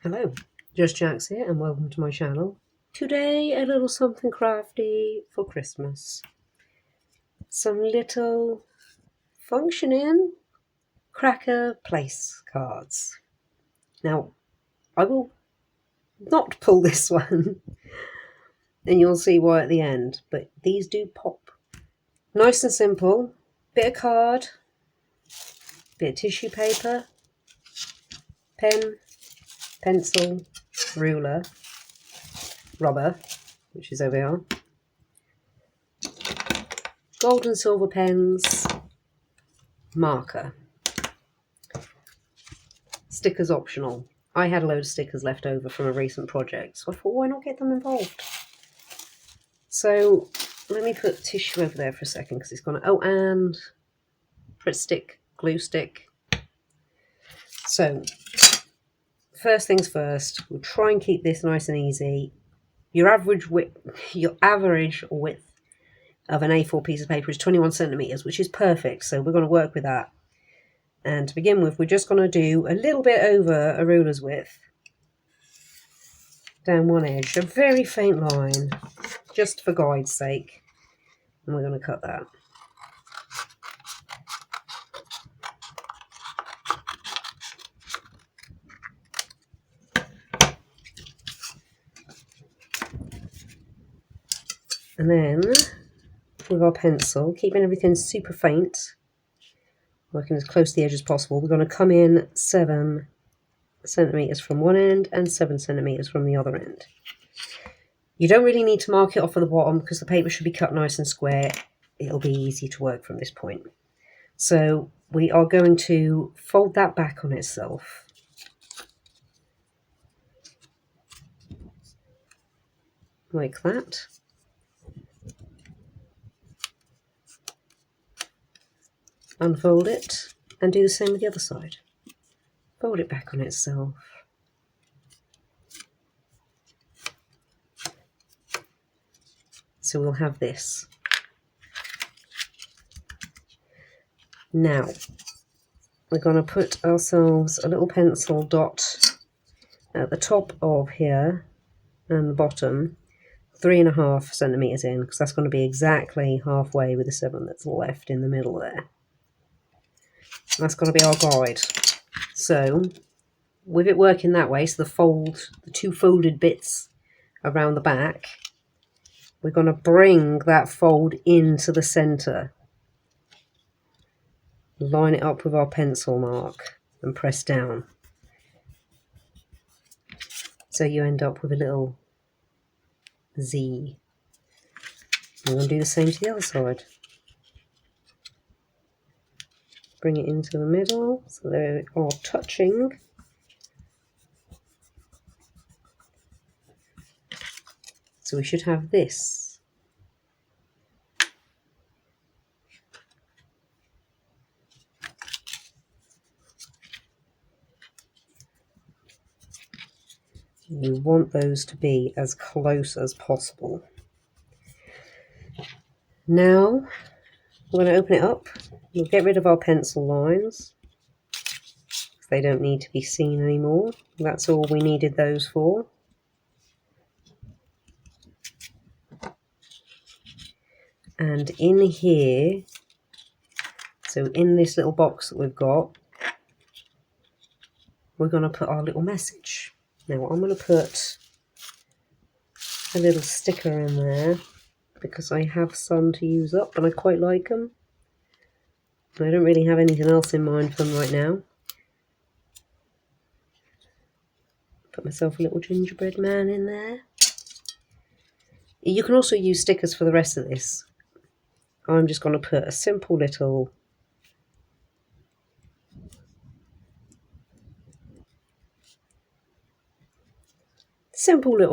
Hello, Just Jax here and welcome to my channel. Today a little something crafty for Christmas. Some little functioning cracker place cards. Now I will not pull this one and you'll see why at the end, but these do pop. Nice and simple, bit of card, bit of tissue paper, pen, pencil, ruler, rubber, which is over here, gold and silver pens, marker. Stickers optional. I had a load of stickers left over from a recent project, so I thought, why not get them involved? So let me put tissue over there for a second because it's gone. Oh, and Pritt stick, glue stick. So first things first, we'll try and keep this nice and easy. Your average width of an A4 piece of paper is 21 centimeters, which is perfect. So we're going to work with that. And to begin with, we're just going to do a little bit over a ruler's width down one edge, a very faint line, just for guide's sake. And we're going to cut that. And then with our pencil, keeping everything super faint, working as close to the edge as possible, we're going to come in 7 centimeters from one end and 7 centimeters from the other end. You don't really need to mark it off at the bottom because the paper should be cut nice and square. It'll be easy to work from this point. So we are going to fold that back on itself. Like that. Unfold it and do the same with the other side. Fold it back on itself. So we'll have this. Now we're going to put ourselves a little pencil dot at the top of here and the bottom, 3.5 centimeters in, because that's going to be exactly halfway with the 7 that's left in the middle there. That's going to be our guide. So with it working that way, so the two folded bits around the back, we're going to bring that fold into the center. Line it up with our pencil mark and press down. So you end up with a little Z. I'm going to do the same to the other side. Bring it into the middle so they are touching. So we should have this. You want those to be as close as possible. Now we're going to open it up. We'll get rid of our pencil lines. They don't need to be seen anymore. That's all we needed those for. And in here, so in this little box that we've got, we're going to put our little message. Now I'm going to put a little sticker in there because I have some to use up and I quite like them. I don't really have anything else in mind for them right now. Put myself a little gingerbread man in there. You can also use stickers for the rest of this. I'm just going to put a simple little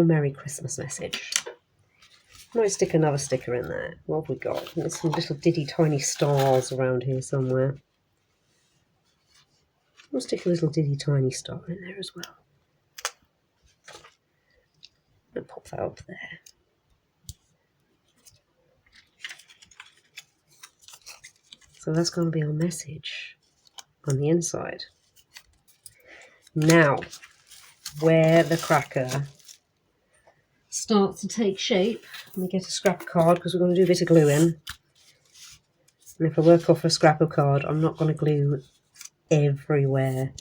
Merry Christmas message. Might stick another sticker in there. What have we got? There's some little diddy tiny stars around here somewhere. We'll stick a little diddy tiny star in there as well. And pop that up there. So that's going to be our message on the inside. Now, where the cracker starts to take shape. Let me get a scrap of card because we're going to do a bit of gluing. And if I work off a scrap of card, I'm not going to glue everywhere.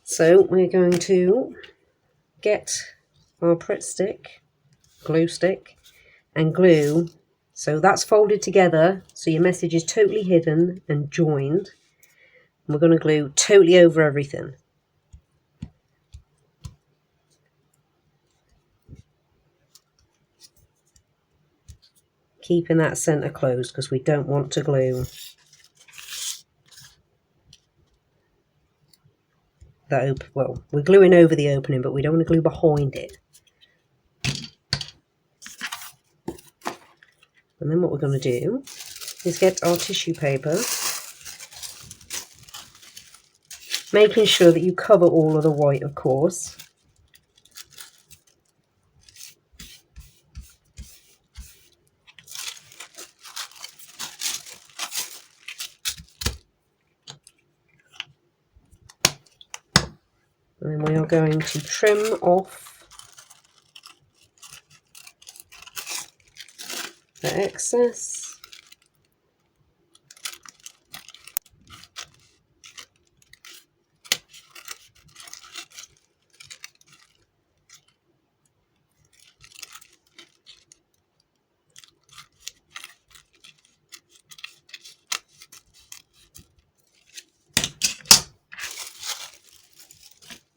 So we're going to get our Pritt stick, glue stick, and glue. So that's folded together, so your message is totally hidden and joined. And we're going to glue totally over everything. Keeping that centre closed because we don't want to glue that well, we're gluing over the opening, but we don't want to glue behind it. And then what we're going to do is get our tissue paper, making sure that you cover all of the white, of course. And then we are going to trim off the excess.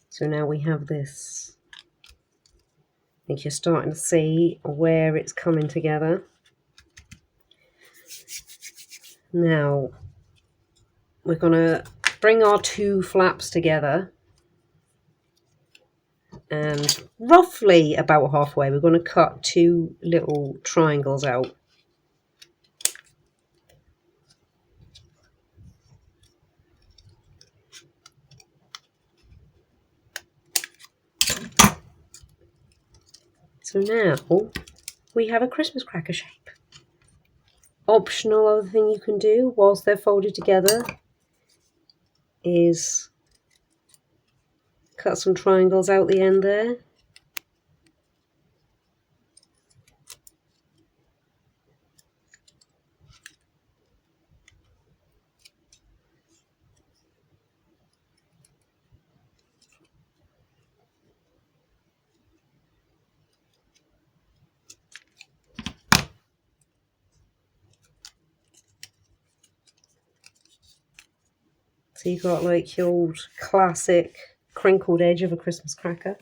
So now we have this. I think you're starting to see where it's coming together. Now we're going to bring our two flaps together, and roughly about halfway we're going to cut two little triangles out. So now we have a Christmas cracker shape. Optional other thing you can do whilst they're folded together is cut some triangles out the end there. So you've got like your old classic crinkled edge of a Christmas cracker.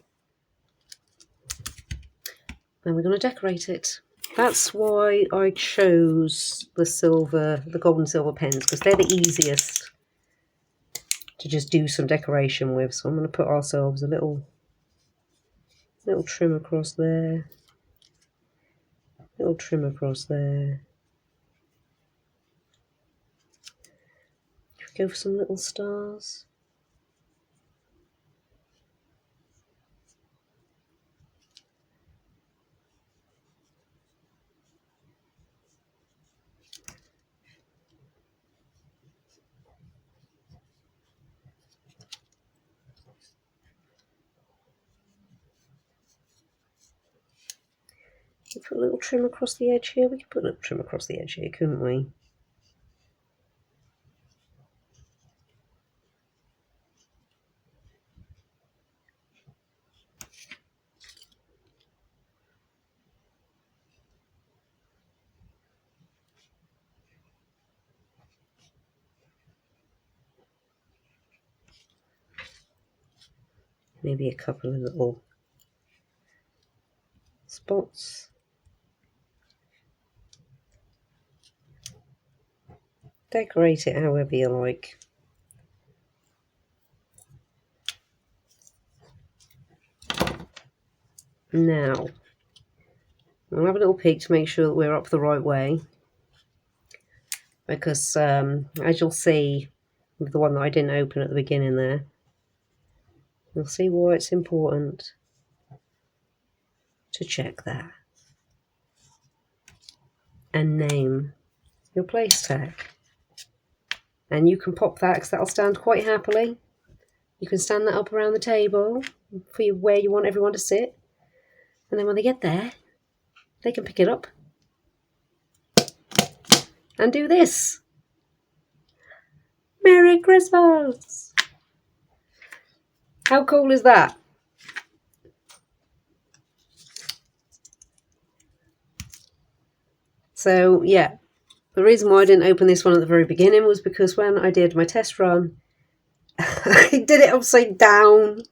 Then we're going to decorate it. That's why I chose the gold and silver pens, because they're the easiest to just do some decoration with. So I'm going to put ourselves a little trim across there, little trim across there. Go for some little stars. We put a little trim across the edge here. We could put a little trim across the edge here, couldn't we? Maybe a couple of little spots. Decorate it however you like. Now, I'll have a little peek to make sure that we're up the right way, because as you'll see with the one that I didn't open at the beginning there, you'll see why it's important to check that and name your place tag. And you can pop that because that'll stand quite happily You can stand that up around the table for where you want everyone to sit. And then when they get there, they can pick it up and do this. Merry Christmas! How cool is that? So, yeah, the reason why I didn't open this one at the very beginning was because when I did my test run, I did it upside down.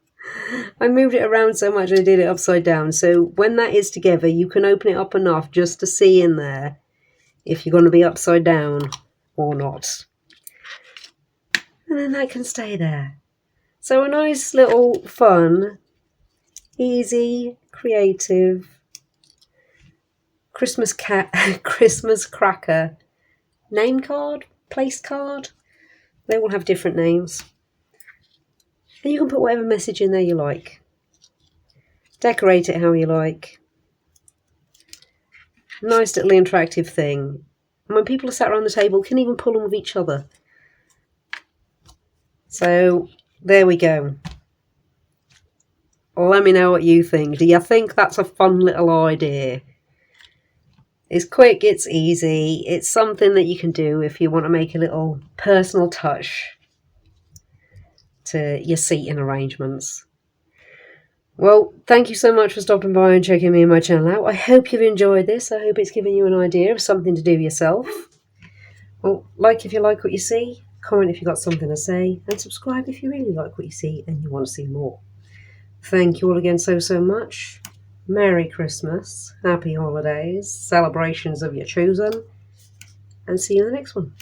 I moved it around so much I did it upside down. So when that is together, you can open it up enough just to see in there if you're going to be upside down or not. And then that can stay there. So a nice little fun, easy, creative Christmas cracker name card, place card. They all have different names. And you can put whatever message in there you like. Decorate it how you like. Nice little interactive thing. And when people are sat around the table, you can even pull them with each other. So there we go. Let me know what you think. Do you think that's a fun little idea? It's quick, it's easy, it's something that you can do if you want to make a little personal touch to your seating arrangements. Well, thank you so much for stopping by and checking me and my channel out. I hope you've enjoyed this. I hope it's given you an idea of something to do yourself. Well, like if you like what you see, comment if you've got something to say, and subscribe if you really like what you see and you want to see more. Thank you all again so much. Merry Christmas, happy holidays, celebrations of your choosing, and see you in the next one.